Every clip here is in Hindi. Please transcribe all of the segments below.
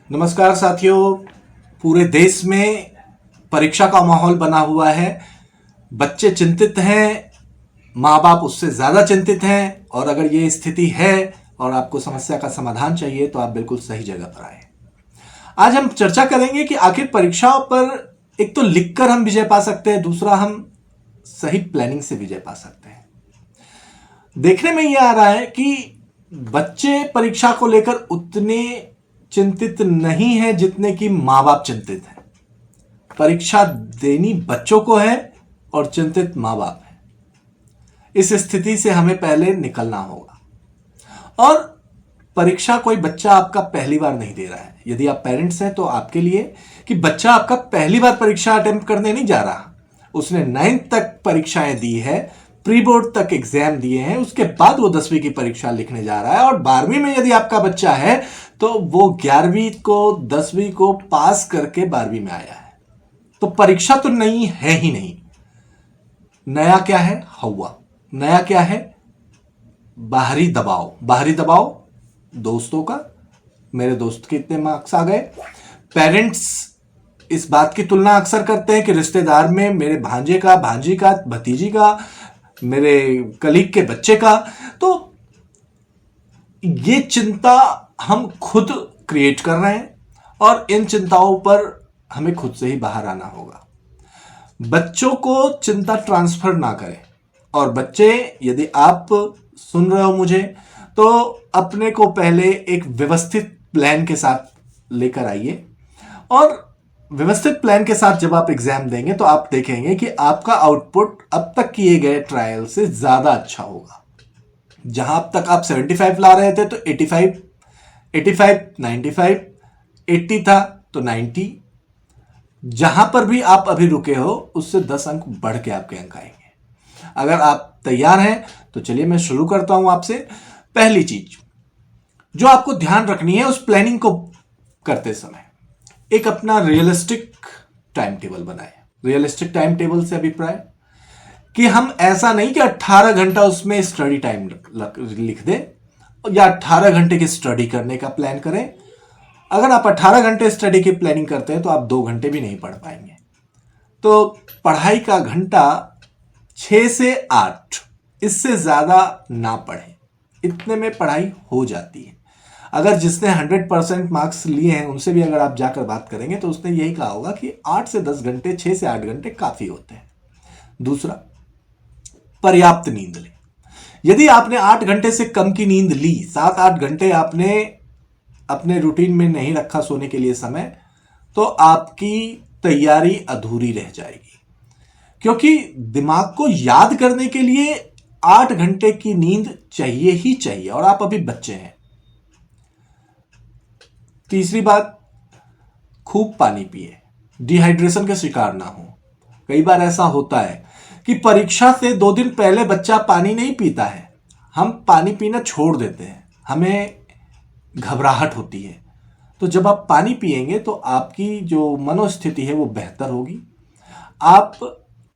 नमस्कार साथियों। पूरे देश में परीक्षा का माहौल बना हुआ है। बच्चे चिंतित हैं, माँ बाप उससे ज़्यादा चिंतित हैं। और अगर ये स्थिति है और आपको समस्या का समाधान चाहिए तो आप बिल्कुल सही जगह पर आए। आज हम चर्चा करेंगे कि आखिर परीक्षाओं पर एक तो लिखकर हम विजय पा सकते हैं, दूसरा हम सही प्लानिंग से विजय पा सकते हैं। देखने में यह आ रहा है कि बच्चे परीक्षा को लेकर उतने चिंतित नहीं है जितने कि माँ बाप चिंतित हैं। परीक्षा देनी बच्चों को है और चिंतित माँ बाप है। इस स्थिति से हमें पहले निकलना होगा। और परीक्षा कोई बच्चा आपका पहली बार नहीं दे रहा है। यदि आप पेरेंट्स हैं तो आपके लिए कि बच्चा आपका पहली बार परीक्षा अटेम्प्ट करने नहीं जा रहा। उसने 9th तक परीक्षाएं दी है, प्री बोर्ड तक एग्जाम दिए हैं, उसके बाद वो 10वीं की परीक्षा लिखने जा रहा है। और 12वीं में यदि आपका बच्चा है तो वो 11वीं को 10वीं को पास करके 12वीं में आया है। तो परीक्षा तो नई है ही नहीं। नया क्या है? हवा। नया क्या है? बाहरी दबाव। बाहरी दबाव दोस्तों का, मेरे दोस्त के इतने मार्क्स आ गए। पेरेंट्स इस बात की तुलना अक्सर करते हैं कि रिश्तेदार में मेरे भांजे का, भांजी का, भतीजी का, मेरे कलीग के बच्चे का। तो ये चिंता हम खुद क्रिएट कर रहे हैं और इन चिंताओं पर हमें खुद से ही बाहर आना होगा। बच्चों को चिंता ट्रांसफर ना करें। और बच्चे, यदि आप सुन रहे हो मुझे, तो अपने को पहले एक व्यवस्थित प्लान के साथ लेकर आइए। और व्यवस्थित प्लान के साथ जब आप एग्जाम देंगे तो आप देखेंगे कि आपका आउटपुट अब तक किए गए ट्रायल से ज्यादा अच्छा होगा। जहां अब तक आप 75 ला रहे थे तो 85, 95, 80 था तो 90। जहां पर भी आप अभी रुके हो उससे 10 अंक बढ़ के आपके अंक आएंगे। अगर आप तैयार हैं तो चलिए मैं शुरू करता हूं आपसे। पहली चीज जो आपको ध्यान रखनी है उस प्लानिंग को करते समय, एक अपना रियलिस्टिक टाइम टेबल बनाए। रियलिस्टिक टाइम टेबल से अभिप्राय कि हम ऐसा नहीं कि 18 घंटा उसमें स्टडी टाइम लिख दें या 18 घंटे की स्टडी करने का प्लान करें। अगर आप 18 घंटे स्टडी की प्लानिंग करते हैं तो आप 2 घंटे भी नहीं पढ़ पाएंगे। तो पढ़ाई का घंटा 6 से 8, इससे ज्यादा ना पढ़ें। इतने में पढ़ाई हो जाती है। अगर जिसने 100% मार्क्स लिए हैं उनसे भी अगर आप जाकर बात करेंगे तो उसने यही कहा होगा कि 8 से 10 घंटे, 6 से 8 घंटे काफी होते हैं। दूसरा, पर्याप्त नींद लें। यदि आपने 8 घंटे से कम की नींद ली, 7-8 घंटे आपने अपने रूटीन में नहीं रखा सोने के लिए समय, तो आपकी तैयारी अधूरी रह जाएगी। क्योंकि दिमाग को याद करने के लिए 8 घंटे की नींद चाहिए ही चाहिए और आप अभी बच्चे हैं। तीसरी बात, खूब पानी पिए, डिहाइड्रेशन के शिकार ना हो। कई बार ऐसा होता है कि परीक्षा से 2 दिन पहले बच्चा पानी नहीं पीता है, हम पानी पीना छोड़ देते हैं, हमें घबराहट होती है। तो जब आप पानी पिएंगे तो आपकी जो मनोस्थिति है वो बेहतर होगी, आप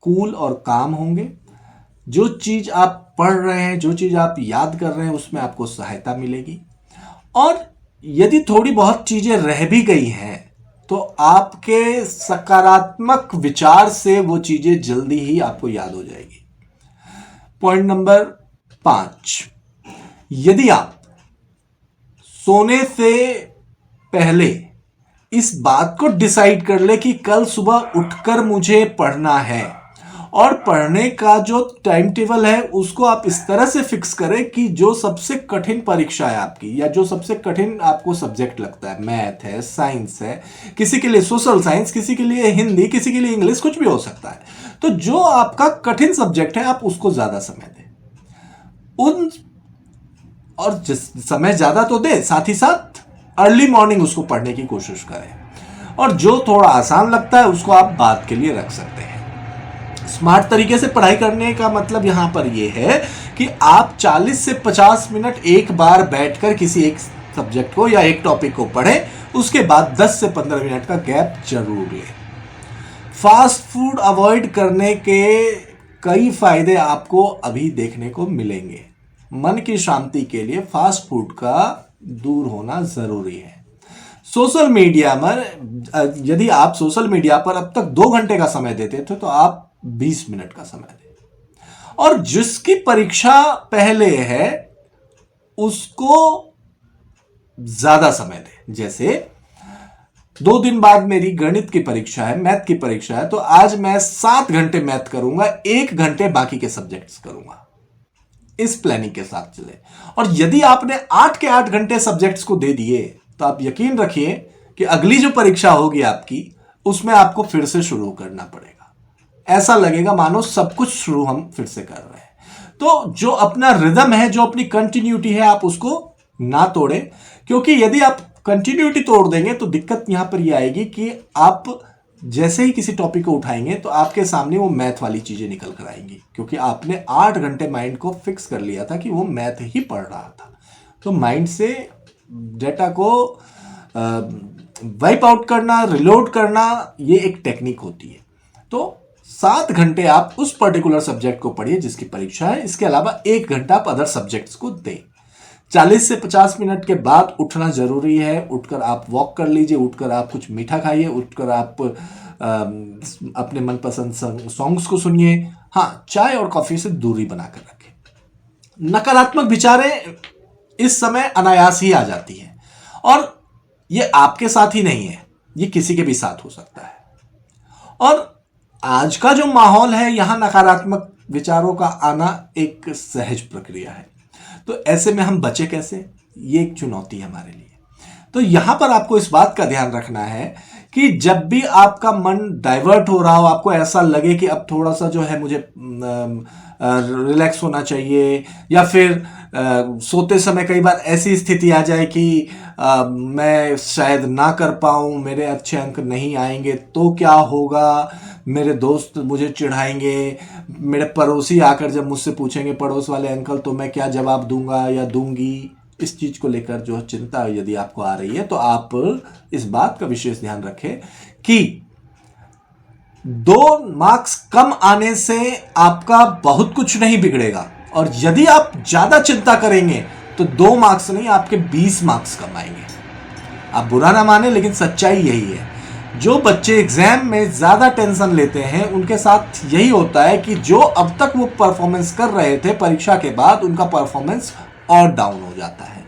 कूल और काम होंगे। जो चीज आप पढ़ रहे हैं, जो चीज आप याद कर रहे हैं, उसमें आपको सहायता मिलेगी। और यदि थोड़ी बहुत चीजें रह भी गई हैं तो आपके सकारात्मक विचार से वो चीजें जल्दी ही आपको याद हो जाएगी। पॉइंट नंबर 5, यदि आप सोने से पहले इस बात को डिसाइड कर ले कि कल सुबह उठकर मुझे पढ़ना है, और पढ़ने का जो टाइम टेबल है उसको आप इस तरह से फिक्स करें कि जो सबसे कठिन परीक्षा है आपकी, या जो सबसे कठिन आपको सब्जेक्ट लगता है, मैथ है, साइंस है, किसी के लिए सोशल साइंस, किसी के लिए हिंदी, किसी के लिए इंग्लिश, कुछ भी हो सकता है। तो जो आपका कठिन सब्जेक्ट है आप उसको ज्यादा समय दें। और जिस समय ज्यादा तो दे, साथ ही साथ अर्ली मॉर्निंग उसको पढ़ने की कोशिश करें। और जो थोड़ा आसान लगता है उसको आप बाद के लिए रख सकते हैं। स्मार्ट तरीके से पढ़ाई करने का मतलब यहां पर यह है कि आप 40 से 50 मिनट एक बार बैठकर किसी एक सब्जेक्ट को या एक टॉपिक को पढ़ें, उसके बाद 10 से 15 मिनट का गैप जरूर लें। फास्ट फूड अवॉइड करने के कई फायदे आपको अभी देखने को मिलेंगे। मन की शांति के लिए फास्ट फूड का दूर होना जरूरी है। सोशल मीडिया में यदि आप सोशल मीडिया पर अब तक 2 घंटे का समय देते थे तो आप 20 मिनट का समय दें। और जिसकी परीक्षा पहले है उसको ज्यादा समय दें। जैसे 2 दिन बाद मेरी गणित की परीक्षा है, मैथ की परीक्षा है, तो आज मैं 7 घंटे मैथ करूंगा, 1 घंटे बाकी के सब्जेक्ट्स करूंगा। इस प्लानिंग के साथ चले। और यदि आपने 8 के 8 घंटे सब्जेक्ट्स को दे दिए तो आप यकीन रखिए कि अगली जो परीक्षा होगी आपकी उसमें आपको फिर से शुरू करना पड़ेगा। ऐसा लगेगा मानो सब कुछ शुरू हम फिर से कर रहे हैं। तो जो अपना रिदम है, जो अपनी कंटिन्यूटी है, आप उसको ना तोड़ें, क्योंकि यदि आप कंटिन्यूटी तोड़ देंगे तो दिक्कत यहां पर यह आएगी कि आप जैसे ही किसी टॉपिक को उठाएंगे तो आपके सामने वो मैथ वाली चीजें निकल कर आएंगी, क्योंकि आपने 8 घंटे माइंड को फिक्स कर लिया था कि वो मैथ ही पढ़ रहा था। तो माइंड से डेटा को वाइप आउट करना, रिलोड करना, ये एक टेक्निक होती है। तो 7 घंटे आप उस पर्टिकुलर सब्जेक्ट को पढ़िए जिसकी परीक्षा है। इसके अलावा 1 घंटा आप अदर सब्जेक्ट्स को दें। 40 से 50 मिनट के बाद उठना जरूरी है। उठकर आप वॉक कर लीजिए, उठकर आप कुछ मीठा खाइए, उठकर आप अपने मनपसंद सॉन्ग्स को सुनिए। हाँ, चाय और कॉफी से दूरी बनाकर रखें। नकारात्मक विचारें इस समय अनायास ही आ जाती है, और ये आपके साथ ही नहीं है, ये किसी के भी साथ हो सकता है। और आज का जो माहौल है, यहां नकारात्मक विचारों का आना एक सहज प्रक्रिया है। तो ऐसे में हम बचे कैसे, ये एक चुनौती है हमारे लिए। तो यहां पर आपको इस बात का ध्यान रखना है कि जब भी आपका मन डाइवर्ट हो रहा हो, आपको ऐसा लगे कि अब थोड़ा सा जो है मुझे रिलैक्स होना चाहिए, या फिर सोते समय कई बार ऐसी स्थिति आ जाए कि मैं शायद ना कर पाऊं, मेरे अच्छे अंक नहीं आएंगे तो क्या होगा, मेरे दोस्त मुझे चिढ़ाएंगे, मेरे पड़ोसी आकर जब मुझसे पूछेंगे पड़ोस वाले अंकल तो मैं क्या जवाब दूंगा या दूंगी। इस चीज को लेकर जो चिंता यदि आपको आ रही है तो आप इस बात का विशेष ध्यान रखें कि 2 मार्क्स कम आने से आपका बहुत कुछ नहीं बिगड़ेगा, और यदि आप ज्यादा चिंता करेंगे तो 2 मार्क्स नहीं, आपके 20 मार्क्स कम आएंगे। आप बुरा ना माने, लेकिन सच्चाई यही है। जो बच्चे एग्जाम में ज्यादा टेंशन लेते हैं उनके साथ यही होता है कि जो अब तक वो परफॉर्मेंस कर रहे थे, परीक्षा के बाद उनका परफॉर्मेंस और डाउन हो जाता है।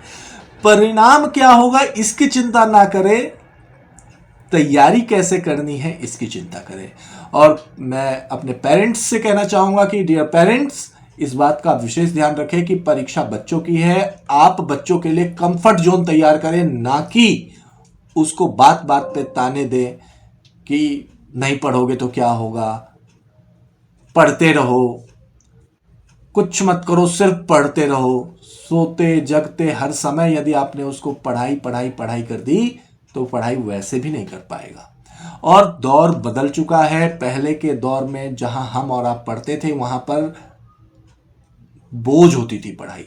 परिणाम क्या होगा इसकी चिंता ना करें, तैयारी कैसे करनी है इसकी चिंता करें। और मैं अपने पेरेंट्स से कहना चाहूंगा कि डियर पेरेंट्स, इस बात का विशेष ध्यान रखें कि परीक्षा बच्चों की है। आप बच्चों के लिए कंफर्ट जोन तैयार करें, ना कि उसको बात बात पे ताने दें कि नहीं पढ़ोगे तो क्या होगा, पढ़ते रहो, कुछ मत करो, सिर्फ पढ़ते रहो। सोते जगते हर समय यदि आपने उसको पढ़ाई पढ़ाई पढ़ाई कर दी तो पढ़ाई वैसे भी नहीं कर पाएगा। और दौर बदल चुका है। पहले के दौर में जहां हम और आप पढ़ते थे वहां पर बोझ होती थी पढ़ाई,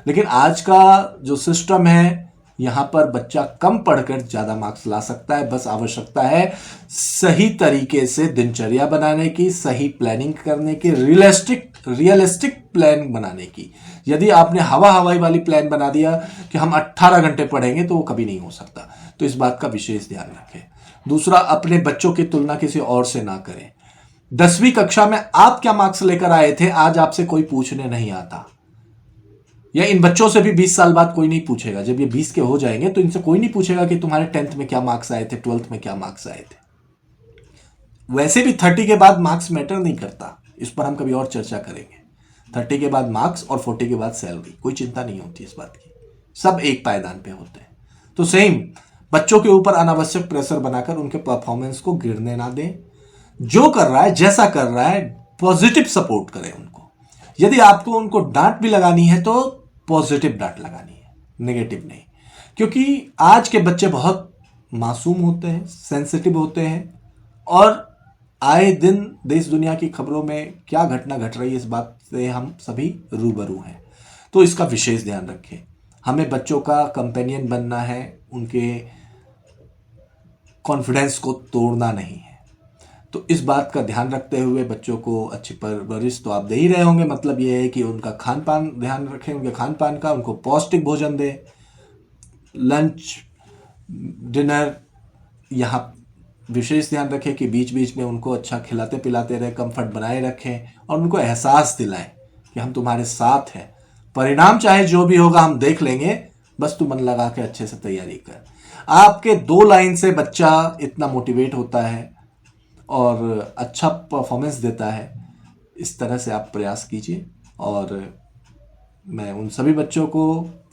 लेकिन आज का जो सिस्टम है यहां पर बच्चा कम पढ़कर ज्यादा मार्क्स ला सकता है। बस आवश्यकता है सही तरीके से दिनचर्या बनाने की, सही प्लानिंग करने की, रियलिस्टिक प्लान बनाने की। यदि आपने हवाई वाली प्लान बना दिया कि हम 18 घंटे पढ़ेंगे तो वो कभी नहीं हो सकता। तो इस बात का विशेष ध्यान रखें। दूसरा, अपने बच्चों की तुलना किसी और से ना करें। 10वीं कक्षा में आप क्या मार्क्स लेकर आए थे आज आपसे कोई पूछने नहीं आता, या इन बच्चों से भी 20 साल बाद कोई नहीं पूछेगा। जब ये 20 के हो जाएंगे तो इनसे कोई नहीं पूछेगा कि तुम्हारे 10th में क्या मार्क्स आए थे, 12th में क्या मार्क्स आए थे। वैसे भी 30 के बाद मार्क्स मैटर नहीं करता, इस पर हम कभी और चर्चा करेंगे। 30 के बाद मार्क्स और 40 के बाद सैलरी, कोई चिंता नहीं होती इस बात की, सब एक पायदान पे होते हैं। तो सेम बच्चों के ऊपर अनावश्यक प्रेशर बनाकर उनके परफॉर्मेंस को गिरने ना दें। जो कर रहा है, जैसा कर रहा है, पॉजिटिव सपोर्ट करें उनको। यदि आपको उनको डांट भी लगानी है तो पॉजिटिव डांट लगानी है, नेगेटिव नहीं। क्योंकि आज के बच्चे बहुत मासूम होते हैं, सेंसिटिव होते हैं, और आए दिन देश दुनिया की खबरों में क्या घटना घट रही है इस बात से हम सभी रूबरू हैं। तो इसका विशेष ध्यान रखें। हमें बच्चों का कंपेनियन बनना है, उनके कॉन्फिडेंस को तोड़ना नहीं है। तो इस बात का ध्यान रखते हुए बच्चों को अच्छी परवरिश तो आप दे ही रहे होंगे। मतलब ये है कि उनका खान पान ध्यान रखें, उनके खान पान का, उनको पौष्टिक भोजन दें, लंच डिनर यहाँ विशेष ध्यान रखें कि बीच बीच में उनको अच्छा खिलाते पिलाते रहे, कंफर्ट बनाए रखें और उनको एहसास दिलाएं कि हम तुम्हारे साथ हैं, परिणाम चाहे जो भी होगा हम देख लेंगे, बस तू मन लगा के अच्छे से तैयारी कर। आपके 2 लाइन से बच्चा इतना मोटिवेट होता है और अच्छा परफॉर्मेंस देता है। इस तरह से आप प्रयास कीजिए और मैं उन सभी बच्चों को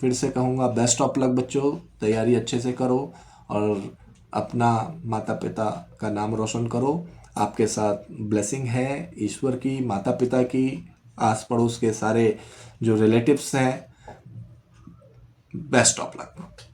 फिर से कहूँगा, बेस्ट ऑफ लक बच्चों, तैयारी अच्छे से करो और अपना माता पिता का नाम रोशन करो। आपके साथ ब्लेसिंग है ईश्वर की, माता पिता की, आस पड़ोस के सारे जो रिलेटिव्स हैं। Best of luck.